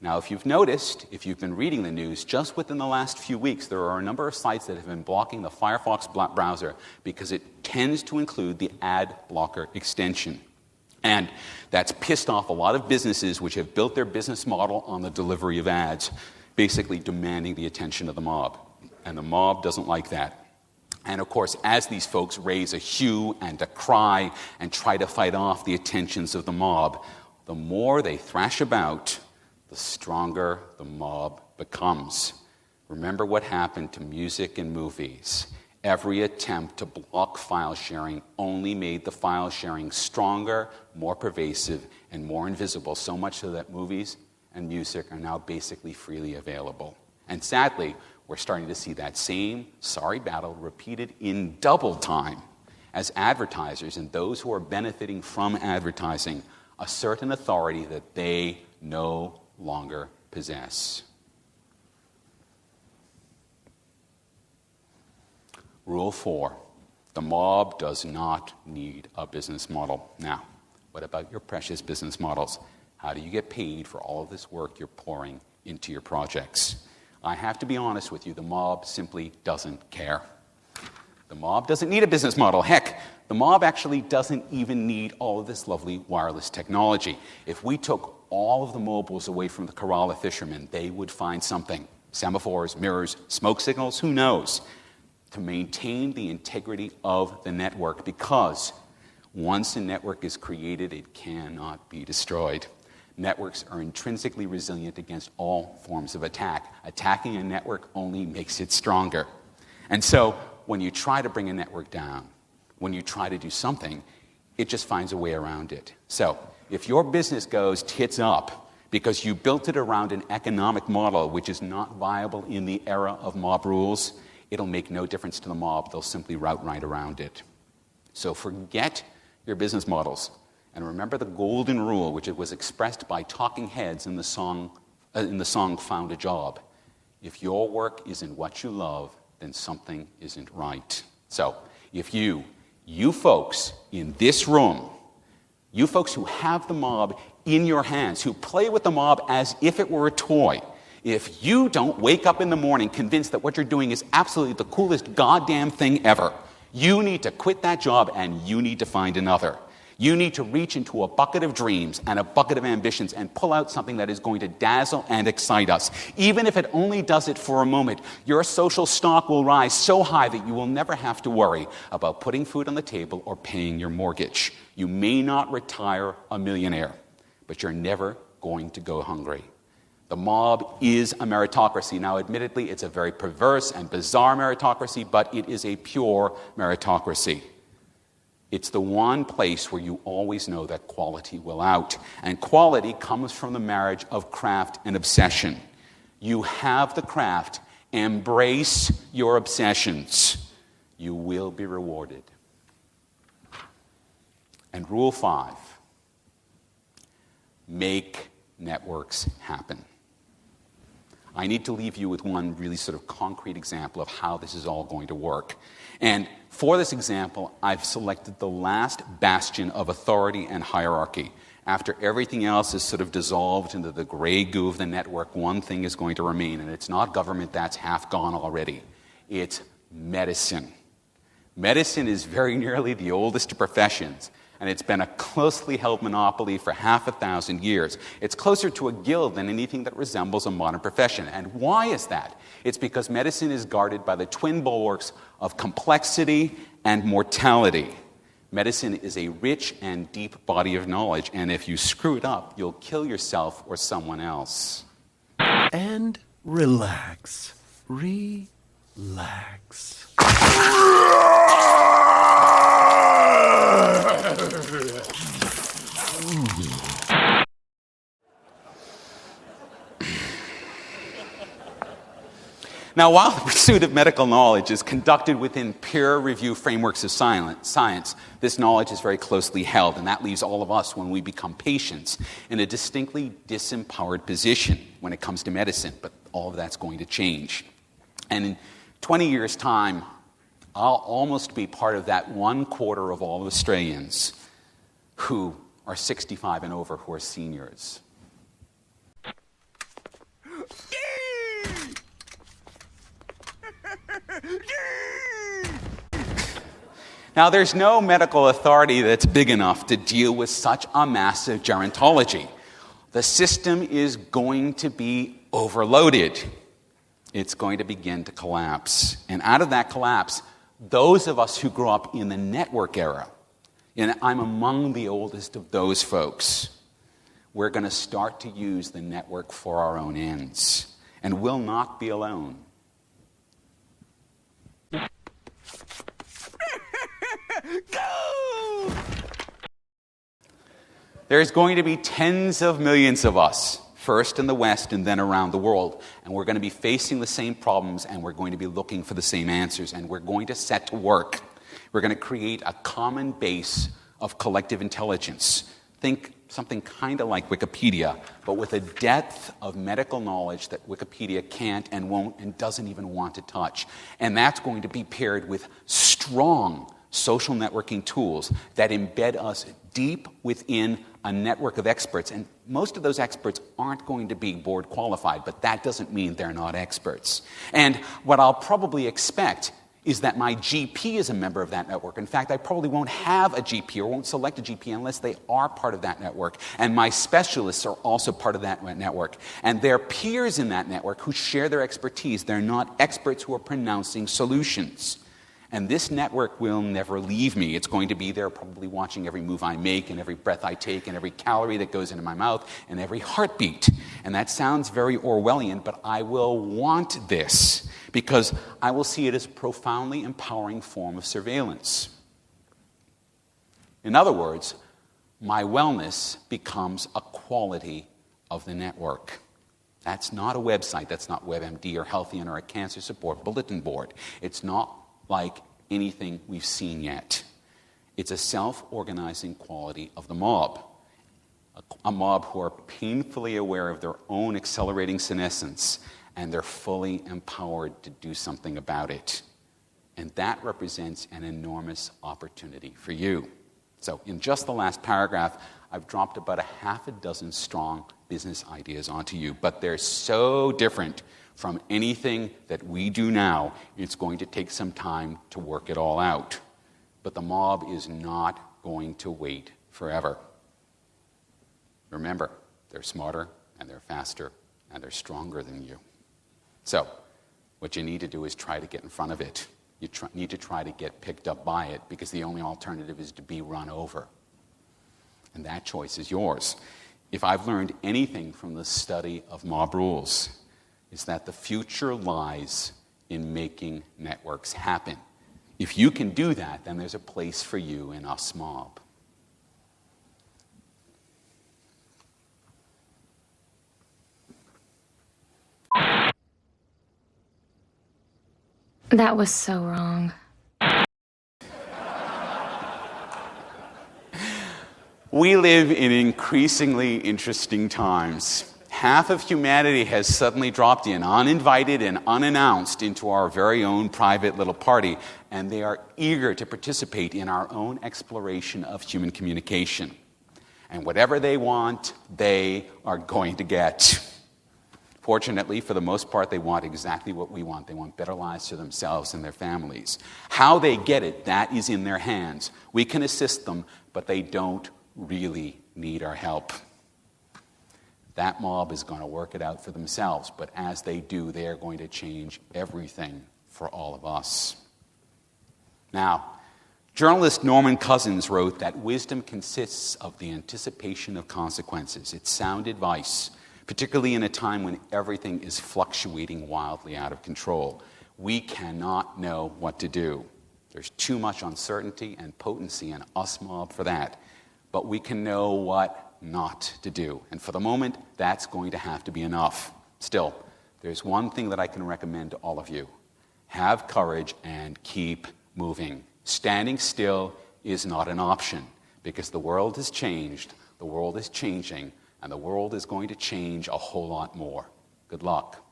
Now, if you've noticed, if you've been reading the news, just within the last few weeks, there are a number of sites that have been blocking the Firefox browser because it tends to include the ad blocker extension. And that's pissed off a lot of businesses which have built their business model on the delivery of ads, basically demanding the attention of the mob. And the mob doesn't like that. And of course, as these folks raise a hue and a cry and try to fight off the attentions of the mob, the more they thrash about, the stronger the mob becomes. Remember what happened to music and movies. Every attempt to block file sharing only made the file sharing stronger, more pervasive, and more invisible, so much so that movies and music are now basically freely available. And sadly, we're starting to see that same sorry battle repeated in double time as advertisers and those who are benefiting from advertising assert an authority that they no longer possess. Rule 4, the mob does not need a business model. Now, what about your precious business models? How do you get paid for all of this work you're pouring into your projects? I have to be honest with you, the mob simply doesn't care. The mob doesn't need a business model. Heck, the mob actually doesn't even need all of this lovely wireless technology. If we took all of the mobiles away from the Kerala fishermen, they would find something. Semaphores, mirrors, smoke signals, who knows? To maintain the integrity of the network, because once a network is created, it cannot be destroyed. Networks are intrinsically resilient against all forms of attack. Attacking a network only makes it stronger. And so, when you try to bring a network down, when you try to do something, it just finds a way around it. So, if your business goes tits up because you built it around an economic model which is not viable in the era of mob rules, it'll make no difference to the mob. They'll simply route right around it. So forget your business models. And remember the golden rule, which it was expressed by talking heads in the song Found a Job. If your work isn't what you love, then something isn't right. So if you folks in this room, you folks who have the mob in your hands, who play with the mob as if it were a toy, if you don't wake up in the morning convinced that what you're doing is absolutely the coolest goddamn thing ever, you need to quit that job and you need to find another. You need to reach into a bucket of dreams and a bucket of ambitions and pull out something that is going to dazzle and excite us. Even if it only does it for a moment, your social stock will rise so high that you will never have to worry about putting food on the table or paying your mortgage. You may not retire a millionaire, but you're never going to go hungry. The mob is a meritocracy. Now, admittedly, it's a very perverse and bizarre meritocracy, but it is a pure meritocracy. It's the one place where you always know that quality will out. And quality comes from the marriage of craft and obsession. You have the craft. Embrace your obsessions. You will be rewarded. And rule 5, make networks happen. I need to leave you with one really sort of concrete example of how this is all going to work. And for this example, I've selected the last bastion of authority and hierarchy. After everything else is sort of dissolved into the gray goo of the network, one thing is going to remain, and it's not government, that's half gone already. It's medicine. Medicine is very nearly the oldest of professions, and it's been a closely held monopoly for 500 years. It's closer to a guild than anything that resembles a modern profession. And why is that? It's because medicine is guarded by the twin bulwarks of complexity and mortality. Medicine is a rich and deep body of knowledge, and if you screw it up, you'll kill yourself or someone else. And relax. Relax. Now, while the pursuit of medical knowledge is conducted within peer-review frameworks of science, this knowledge is very closely held, and that leaves all of us, when we become patients, in a distinctly disempowered position when it comes to medicine, but all of that's going to change. And in 20 years' time, I'll almost be part of that 1/4 of all Australians who are 65 and over, who are seniors. Now, there's no medical authority that's big enough to deal with such a massive gerontology. The system is going to be overloaded. It's going to begin to collapse. And out of that collapse, those of us who grew up in the network era, and I'm among the oldest of those folks, we're going to start to use the network for our own ends. And we'll not be alone. Go! There's going to be tens of millions of us, first in the West and then around the world. And we're going to be facing the same problems, and we're going to be looking for the same answers. And we're going to set to work. We're going to create a common base of collective intelligence. Think something kind of like Wikipedia, but with a depth of medical knowledge that Wikipedia can't and won't and doesn't even want to touch. And that's going to be paired with strong social networking tools that embed us deep within a network of experts. And most of those experts aren't going to be board qualified, but that doesn't mean they're not experts. And what I'll probably expect is that my GP is a member of that network. In fact, I probably won't have a GP or won't select a GP unless they are part of that network. And my specialists are also part of that network. And they're peers in that network who share their expertise. They're not experts who are pronouncing solutions. And this network will never leave me. It's going to be there probably watching every move I make and every breath I take and every calorie that goes into my mouth and every heartbeat. And that sounds very Orwellian, but I will want this because I will see it as a profoundly empowering form of surveillance. In other words, my wellness becomes a quality of the network. That's not a website. That's not WebMD or Healthian or a cancer support bulletin board. It's not like anything we've seen yet. It's a self-organizing quality of the mob. A mob who are painfully aware of their own accelerating senescence, and they're fully empowered to do something about it. And that represents an enormous opportunity for you. So in just the last paragraph, I've dropped about a half a dozen strong business ideas onto you, but they're so different from anything that we do now. It's going to take some time to work it all out. But the mob is not going to wait forever. Remember, they're smarter, and they're faster, and they're stronger than you. So, what you need to do is try to get in front of it. You need to try to get picked up by it, because the only alternative is to be run over. And that choice is yours. If I've learned anything from the study of mob rules, is that the future lies in making networks happen. If you can do that, then there's a place for you in us mob. That was so wrong. We live in increasingly interesting times. Half of humanity has suddenly dropped in, uninvited and unannounced, into our very own private little party, and they are eager to participate in our own exploration of human communication. And whatever they want, they are going to get. Fortunately, for the most part, they want exactly what we want. They want better lives for themselves and their families. How they get it, that is in their hands. We can assist them, but they don't really need our help. That mob is going to work it out for themselves, but as they do, they are going to change everything for all of us. Now, journalist Norman Cousins wrote that wisdom consists of the anticipation of consequences. It's sound advice, particularly in a time when everything is fluctuating wildly out of control. We cannot know what to do. There's too much uncertainty and potency in us mob for that. But we can know what not to do. And for the moment, that's going to have to be enough. Still, there's one thing that I can recommend to all of you. Have courage and keep moving. Standing still is not an option, because the world has changed, the world is changing, and the world is going to change a whole lot more. Good luck.